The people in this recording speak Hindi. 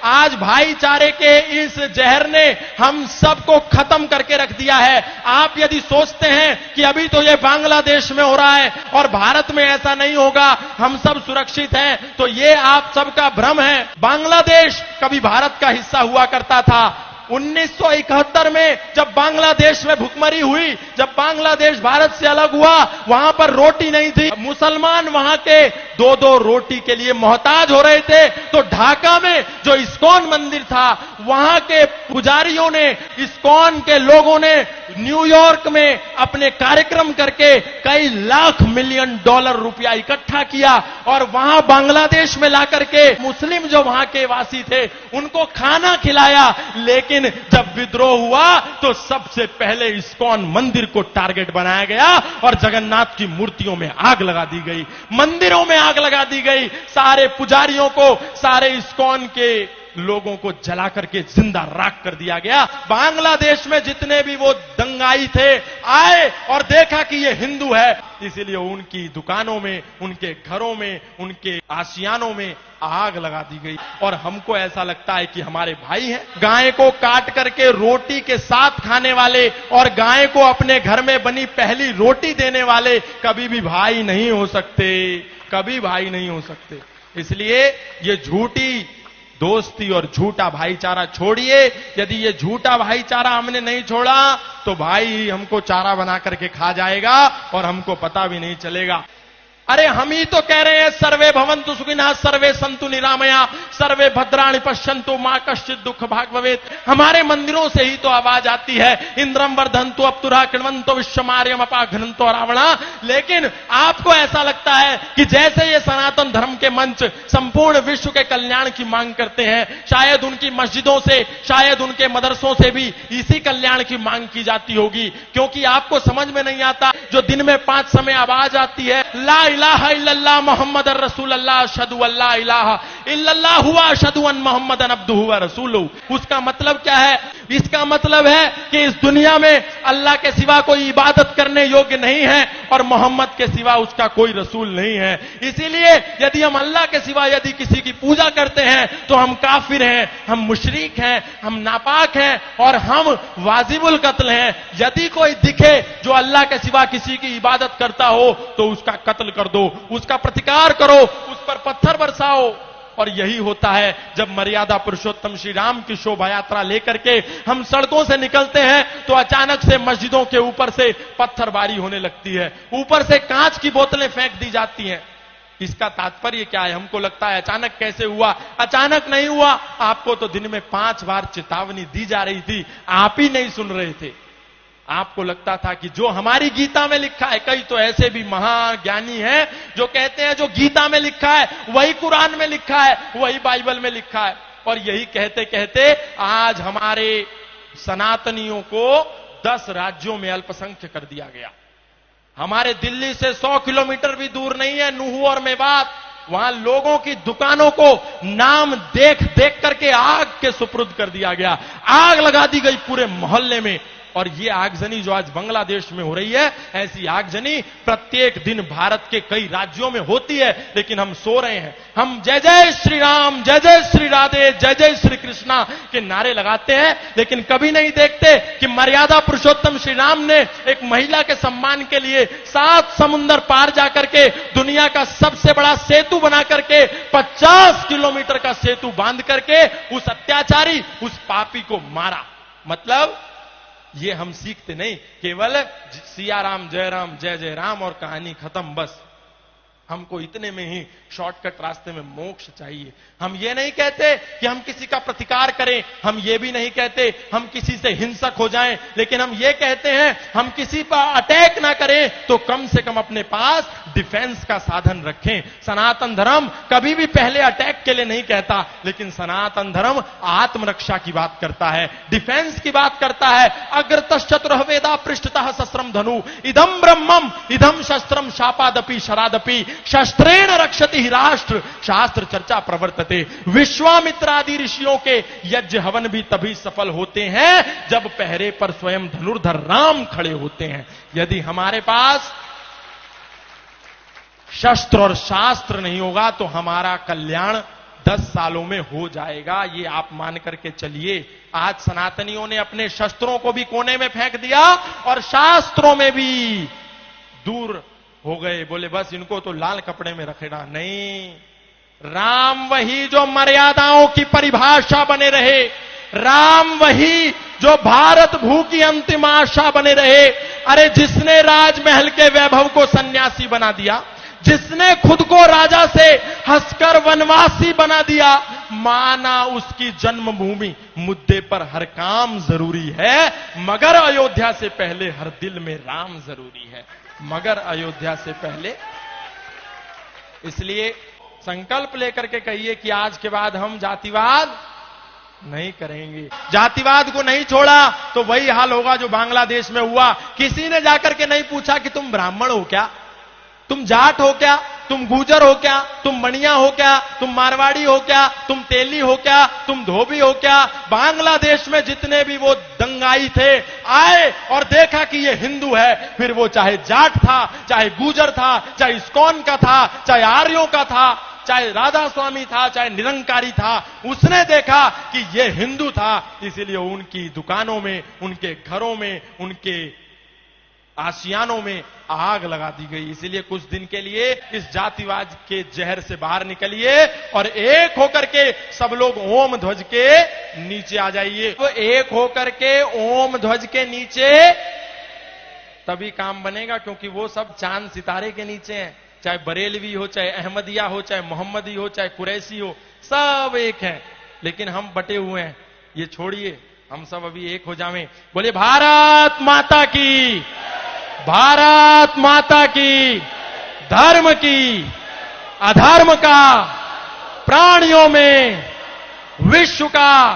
आज भाईचारे के इस जहर ने हम सबको खत्म करके रख दिया है। आप यदि सोचते हैं कि अभी तो ये बांग्लादेश में हो रहा है और भारत में ऐसा नहीं होगा, हम सब सुरक्षित हैं, तो ये आप सबका भ्रम है। बांग्लादेश कभी भारत का हिस्सा हुआ करता था। 1971 में जब बांग्लादेश में भुखमरी हुई, जब बांग्लादेश भारत से अलग हुआ, वहां पर रोटी नहीं थी, मुसलमान वहां के 2-2 रोटी के लिए मोहताज हो रहे थे। तो ढाका में जो इस्कॉन मंदिर था, वहां के पुजारियों ने, इस्कॉन के लोगों ने न्यूयॉर्क में अपने कार्यक्रम करके कई लाख मिलियन डॉलर रुपया इकट्ठा किया और वहां बांग्लादेश में लाकर के मुस्लिम जो वहां के वासी थे उनको खाना खिलाया। लेकिन जब विद्रोह हुआ तो सबसे पहले इस्कॉन मंदिर को टारगेट बनाया गया और जगन्नाथ की मूर्तियों में आग लगा दी गई, मंदिरों में आग लगा दी गई, सारे पुजारियों को, सारे इस्कॉन के लोगों को जला करके जिंदा राख कर दिया गया। बांग्लादेश में जितने भी वो दंगाई थे आए और देखा कि ये हिंदू है, इसीलिए उनकी दुकानों में, उनके घरों में, उनके आशियानों में आग लगा दी गई। और हमको ऐसा लगता है कि हमारे भाई हैं। गाय को काट करके रोटी के साथ खाने वाले और गाय को अपने घर में बनी पहली रोटी देने वाले कभी भी भाई नहीं हो सकते, कभी भाई नहीं हो सकते। इसलिए ये झूठी दोस्ती और झूठा भाईचारा छोड़िए। यदि ये झूठा भाईचारा हमने नहीं छोड़ा तो भाई हमको चारा बना करके खा जाएगा और हमको पता भी नहीं चलेगा। अरे हम ही तो कह रहे हैं सर्वे भवन्तु सुखिनः, सर्वे सन्तु निरामया, सर्वे भद्राणि पश्यन्तु मा कश्चित् दुःख भाग् भवेत्। हमारे मंदिरों से ही तो आवाज आती है, इंद्रम वर्धन्तु अप्तुरः कृण्वन्तो विश्वमार्यम अपाघ्नन्तो रावणा। लेकिन आपको ऐसा लगता है कि जैसे ये सनातन धर्म के मंच संपूर्ण विश्व के कल्याण की मांग करते हैं, शायद उनकी मस्जिदों से, शायद उनके मदरसों से भी इसी कल्याण की मांग की जाती होगी। क्योंकि आपको समझ में नहीं आता, जो दिन में 5 समय आवाज आती है, ला इलाहा इल्लल्लाह मोहम्मद रसूलुल्लाह अशहदु अल्ला इलाहा इल्लल्लाह हुआ अशहदु अन मोहम्मदन अब्दुहु व रसूलुहु। उसका मतलब क्या है? इसका मतलब है कि इस दुनिया में अल्लाह के सिवा कोई इबादत करने योग्य नहीं है और मोहम्मद के सिवा उसका कोई रसूल नहीं है। इसीलिए यदि हम अल्लाह के सिवा यदि किसी की पूजा करते हैं तो हम काफिर हैं, हम मुशरिक हैं, हम नापाक हैं और हम वाजिबुल कत्ल हैं। यदि कोई दिखे जो अल्लाह के सिवा किसी की इबादत करता हो तो उसका कत्ल कर दो, उसका प्रतिकार करो, उस पर पत्थर बरसाओ। और यही होता है जब मर्यादा पुरुषोत्तम श्री राम की शोभा यात्रा लेकर के हम सड़कों से निकलते हैं तो अचानक से मस्जिदों के ऊपर से पत्थरबारी होने लगती है, ऊपर से कांच की बोतलें फेंक दी जाती हैं। इसका तात्पर्य क्या है? हमको लगता है अचानक कैसे हुआ? अचानक नहीं हुआ, आपको तो दिन में 5 बार चेतावनी दी जा रही थी, आप ही नहीं सुन रहे थे। आपको लगता था कि जो हमारी गीता में लिखा है, कई तो ऐसे भी महाज्ञानी हैं जो कहते हैं जो गीता में लिखा है वही कुरान में लिखा है, वही बाइबल में लिखा है। और यही कहते कहते आज हमारे सनातनियों को 10 राज्यों में अल्पसंख्य कर दिया गया। हमारे दिल्ली से 100 किलोमीटर भी दूर नहीं है नूह और मेवात, वहां लोगों की दुकानों को नाम देख देख करके आग के सुपुर्द कर दिया गया, आग लगा दी गई पूरे मोहल्ले में। और ये आगजनी जो आज बांग्लादेश में हो रही है, ऐसी आगजनी प्रत्येक दिन भारत के कई राज्यों में होती है, लेकिन हम सो रहे हैं। हम जय जय श्री राम, जय जय श्री राधे, जय जय श्री कृष्णा के नारे लगाते हैं, लेकिन कभी नहीं देखते कि मर्यादा पुरुषोत्तम श्री राम ने एक महिला के सम्मान के लिए 7 समुंदर पार जाकर के दुनिया का सबसे बड़ा सेतु बना करके 50 किलोमीटर का सेतु बांध करके उस अत्याचारी, उस पापी को मारा। मतलब ये हम सीखते नहीं, केवल सिया राम जय जय राम और कहानी खत्म। बस हमको इतने में ही शॉर्टकट रास्ते में मोक्ष चाहिए। हम ये नहीं कहते कि हम किसी का प्रतिकार करें, हम ये भी नहीं कहते हम किसी से हिंसक हो जाएं, लेकिन हम ये कहते हैं हम किसी पर अटैक ना करें तो कम से कम अपने पास डिफेंस का साधन रखें। सनातन धर्म कभी भी पहले अटैक के लिए नहीं कहता, लेकिन सनातन धर्म आत्मरक्षा की बात करता है, डिफेंस की बात करता है। अग्रतश्चतुरः वेदा पृष्ठतः शस्त्रम धनु इदम ब्रह्मम इदम शस्त्रम शापादपि शरादपि शस्त्रेण रक्षति ही राष्ट्र शास्त्र चर्चा प्रवर्तते। विश्वामित्रादि ऋषियों के यज्ञ हवन भी तभी सफल होते हैं जब पहरे पर स्वयं धनुर्धर राम खड़े होते हैं। यदि हमारे पास शस्त्र और शास्त्र नहीं होगा तो हमारा कल्याण 10 सालों में हो जाएगा, ये आप मान करके चलिए। आज सनातनियों ने अपने शस्त्रों को भी कोने में फेंक दिया और शास्त्रों में भी दूर हो गए, बोले बस इनको तो लाल कपड़े में रखेना। नहीं, राम वही जो मर्यादाओं की परिभाषा बने रहे, राम वही जो भारत भू की अंतिम आशा बने रहे। अरे जिसने राजमहल के वैभव को सन्यासी बना दिया, जिसने खुद को राजा से हंसकर वनवासी बना दिया, माना उसकी जन्मभूमि मुद्दे पर हर काम जरूरी है, मगर अयोध्या से पहले हर दिल में राम जरूरी है, मगर अयोध्या से पहले। इसलिए संकल्प लेकर के कहिए कि आज के बाद हम जातिवाद नहीं करेंगे। जातिवाद को नहीं छोड़ा तो वही हाल होगा जो बांग्लादेश में हुआ। किसी ने जाकर के नहीं पूछा कि तुम ब्राह्मण हो क्या, तुम जाट हो क्या, तुम गुजर हो क्या, तुम मणिया हो क्या, तुम मारवाड़ी हो क्या, तुम तेली हो क्या, तुम धोबी हो क्या। बांग्लादेश में जितने भी वो दंगाई थे आए और देखा कि ये हिंदू है, फिर वो चाहे जाट था, चाहे गुजर था, चाहे इस्कॉन का था, चाहे आर्यों का था, चाहे राधा स्वामी था, चाहे निरंकारी था, उसने देखा कि ये हिंदू था। इसीलिए उनकी दुकानों में, उनके घरों में, उनके आशियानों में आग लगा दी गई। इसीलिए कुछ दिन के लिए इस जातिवाद के जहर से बाहर निकलिए और एक होकर के सब लोग ओम ध्वज के नीचे आ जाइए। तो एक होकर के ओम ध्वज के नीचे तभी काम बनेगा, क्योंकि वो सब चांद सितारे के नीचे हैं। चाहे बरेलवी हो, चाहे अहमदिया हो, चाहे मोहम्मदी हो, चाहे कुरैशी हो, सब एक हैं, लेकिन हम बटे हुए हैं। ये छोड़िए, हम सब अभी एक हो जावें। बोले भारत माता की, भारत माता की, धर्म की, अधर्म का, प्राणियों में, विश्व का